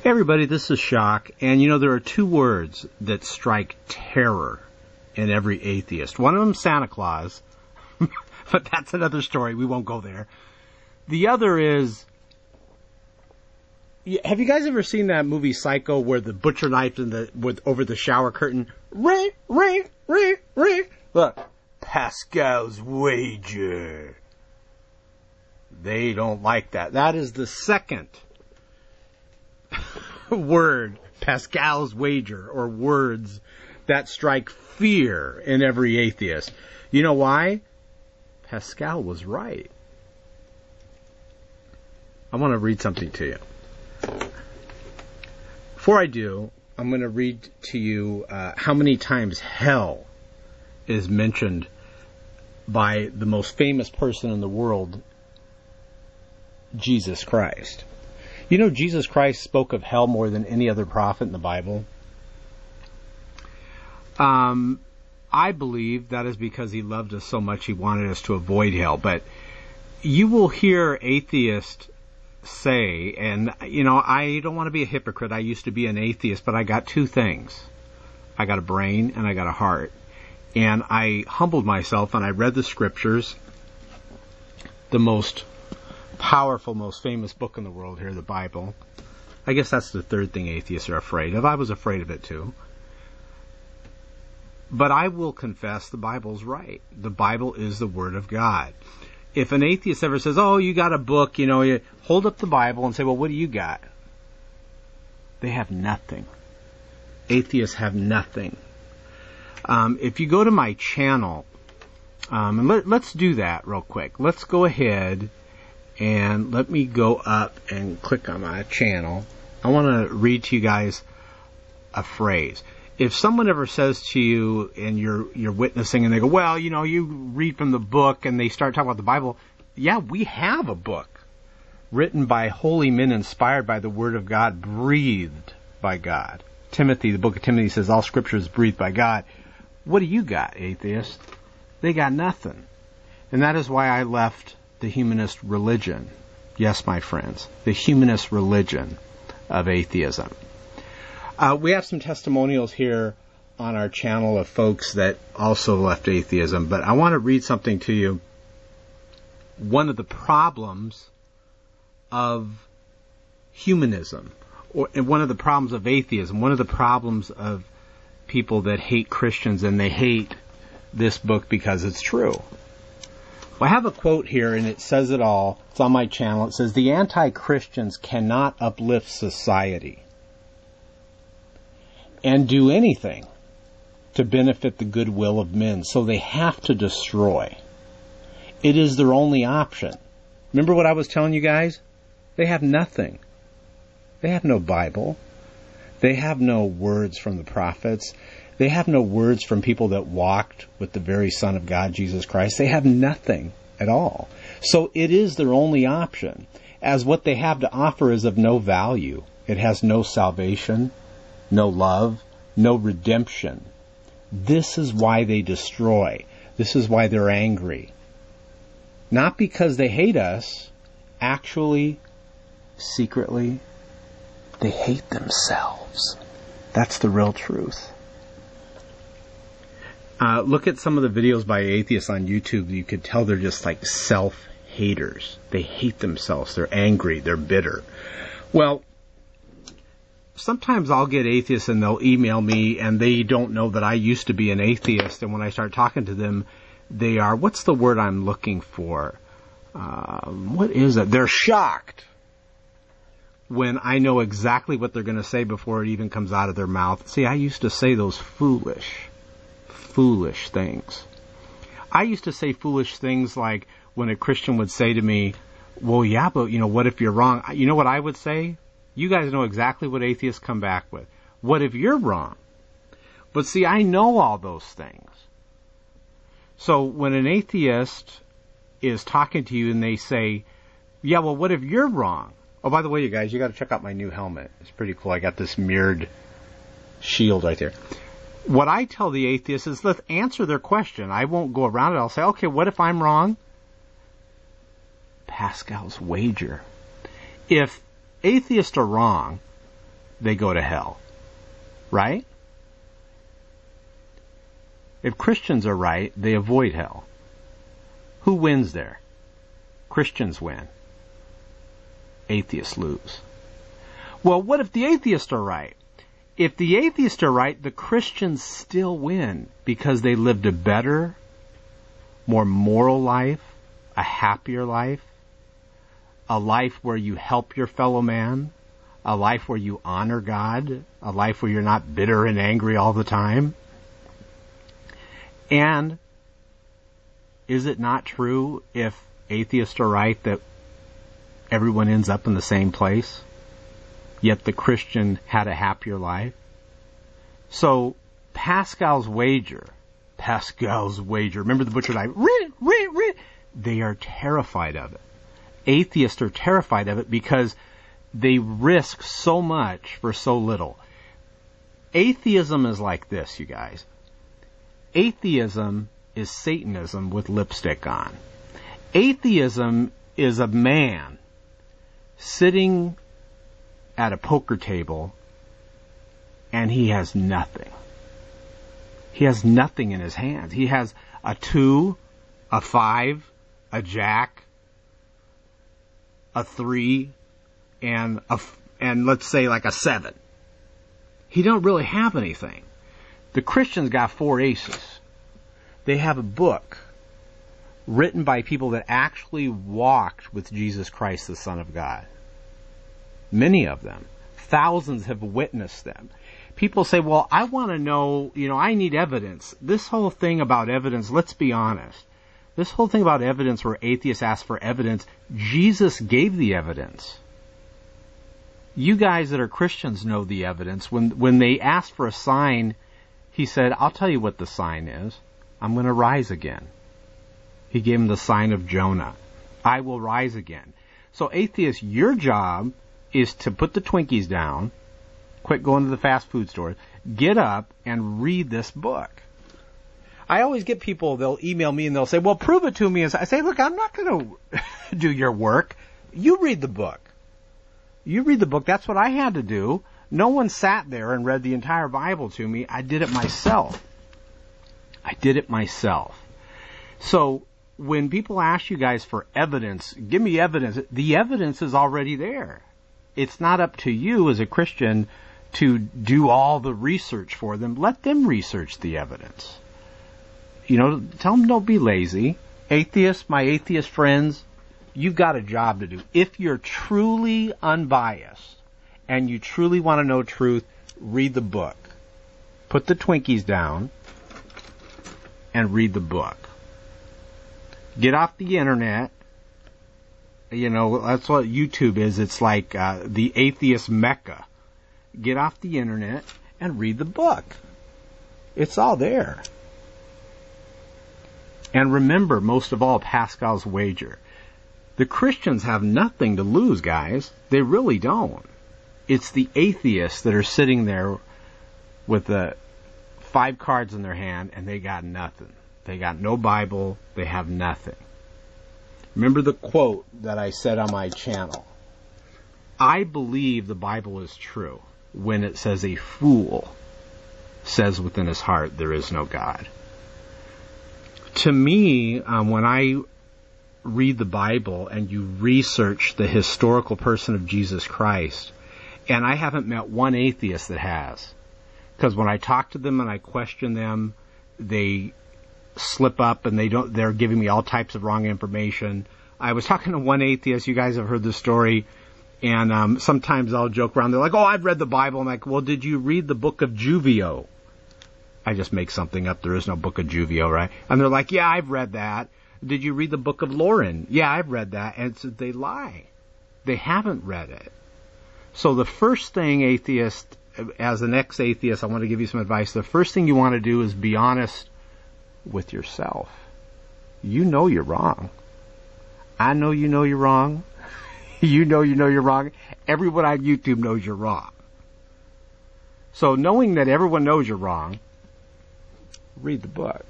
Hey everybody, this is Shock, and there are two words that strike terror in every atheist. One of them is Santa Claus, but that's another story, we won't go there. The other is, have you guys ever seen that movie Psycho where the butcher knife over the shower curtain? Ring, ring, ring, ring. Look, Pascal's wager. They don't like that. That is the second word, Pascal's wager, or words that strike fear in every atheist. You know why? Pascal was right. I want to read something to you. Before I do, I'm going to read to you how many times hell is mentioned by the most famous person in the world, Jesus Christ. You know, Jesus Christ spoke of hell more than any other prophet in the Bible. I believe that is because he loved us so much he wanted us to avoid hell. But you will hear atheists say, and, I don't want to be a hypocrite. I used to be an atheist, but I got two things. I got a brain and I got a heart. And I humbled myself and I read the scriptures, the most powerful, most famous book in the world here, the Bible. I guess that's the third thing atheists are afraid of. I was afraid of it too. But I will confess the Bible's right. The Bible is the Word of God. If an atheist ever says, oh, you got a book, you hold up the Bible and say, well, what do you got? They have nothing. Atheists have nothing. If you go to my channel, and let's do that real quick. Let's go ahead and let me go up and click on my channel. I want to read to you guys a phrase. If someone ever says to you and you're witnessing and they go, well, you read from the book, and they start talking about the Bible, yeah, we have a book written by holy men, inspired by the Word of God, breathed by God. Timothy, the book of Timothy says all Scripture is breathed by God. What do you got, atheists? They got nothing. And that is why I left the humanist religion. Yes, my friends, the humanist religion of atheism. We have some testimonials here on our channel of folks that also left atheism, but I want to read something to you. One of the problems of humanism, and one of the problems of atheism, one of the problems of people that hate Christians, and they hate this book because it's true. Well, I have a quote here, and it says it all. It's on my channel. It says, the anti-Christians cannot uplift society and do anything to benefit the goodwill of men, so they have to destroy. It is their only option. Remember what I was telling you guys? They have nothing. They have no Bible. They have no words from the prophets. They have no words from people that walked with the very Son of God, Jesus Christ. They have nothing at all. So it is their only option, as what they have to offer is of no value. It has no salvation, no love, no redemption. This is why they destroy. This is why they're angry. Not because they hate us. Actually, secretly, they hate themselves. That's the real truth. Look at some of the videos by atheists on YouTube. You could tell they're just like self-haters. They hate themselves. They're angry. They're bitter. Well, sometimes I'll get atheists and they'll email me and they don't know that I used to be an atheist. And when I start talking to them, they are, what's the word I'm looking for? What is it? They're shocked when I know exactly what they're going to say before it even comes out of their mouth. See, I used to say those foolish things. I used to say foolish things like when a Christian would say to me, well, yeah, but, what if you're wrong? You know what I would say? You guys know exactly what atheists come back with. What if you're wrong? But see, I know all those things. So when an atheist is talking to you and they say, yeah, well, what if you're wrong? Oh, by the way, you guys, you got to check out my new helmet. It's pretty cool. I got this mirrored shield right there. What I tell the atheists is, let's answer their question. I won't go around it. I'll say, okay, what if I'm wrong? Pascal's wager. If atheists are wrong, they go to hell. Right? If Christians are right, they avoid hell. Who wins there? Christians win. Atheists lose. Well, what if the atheists are right? If the atheists are right, the Christians still win because they lived a better, more moral life, a happier life, a life where you help your fellow man, a life where you honor God, a life where you're not bitter and angry all the time. And is it not true, if atheists are right, that everyone ends up in the same place, yet the Christian had a happier life? So Pascal's wager, remember the butcher knife? They are terrified of it. Atheists are terrified of it because they risk so much for so little. Atheism is like this, you guys. Atheism is Satanism with lipstick on. Atheism is a man sitting at a poker table and he has nothing. He has nothing in his hands. He has a 2, a 5, a jack, a 3, and let's say like a 7. He don't really have anything. The Christians got 4 aces. They have a book written by people that actually walked with Jesus Christ, the Son of God. Many of them. Thousands have witnessed them. People say, well, I want to know, I need evidence. This whole thing about evidence, let's be honest. This whole thing about evidence where atheists ask for evidence, Jesus gave the evidence. You guys that are Christians know the evidence. When they asked for a sign, he said, I'll tell you what the sign is. I'm going to rise again. He gave him the sign of Jonah. I will rise again. So atheists, your job is to put the Twinkies down, quit going to the fast food stores, get up and read this book. I always get people, they'll email me and they'll say, well, prove it to me. And I say, look, I'm not going to do your work. You read the book. You read the book. That's what I had to do. No one sat there and read the entire Bible to me. I did it myself. So when people ask you guys for evidence, give me evidence, the evidence is already there. It's not up to you as a Christian to do all the research for them. Let them research the evidence. Tell them don't be lazy. Atheists, my atheist friends, you've got a job to do. If you're truly unbiased and you truly want to know truth, read the book. Put the Twinkies down and read the book. Get off the internet. That's what YouTube is. It's like the atheist mecca. Get off the internet and read the book. It's all there. And remember, most of all, Pascal's wager. The Christians have nothing to lose, guys. They really don't. It's the atheists that are sitting there with the 5 cards in their hand and they got nothing. They got no Bible. They have nothing. Remember the quote that I said on my channel. I believe the Bible is true when it says a fool says within his heart there is no God. To me, when I read the Bible and you research the historical person of Jesus Christ, and I haven't met one atheist that has, because when I talk to them and I question them, they slip up and they're giving me all types of wrong information. I was talking to one atheist, you guys have heard the story, and sometimes I'll joke around. They're like, oh, I've read the Bible. I'm like, well, did you read the book of Juvio? I just make something up. There is no book of Juvio, right? And they're like, yeah, I've read that. Did you read the book of Lauren? Yeah, I've read that. And so they lie. They haven't read it. So the first thing, atheist, as an ex-atheist, I want to give you some advice. The first thing you want to do is be honest with yourself. You know you're wrong. I know you know you're wrong. You know you're wrong. Everyone on YouTube knows you're wrong. So knowing that everyone knows you're wrong, read the book.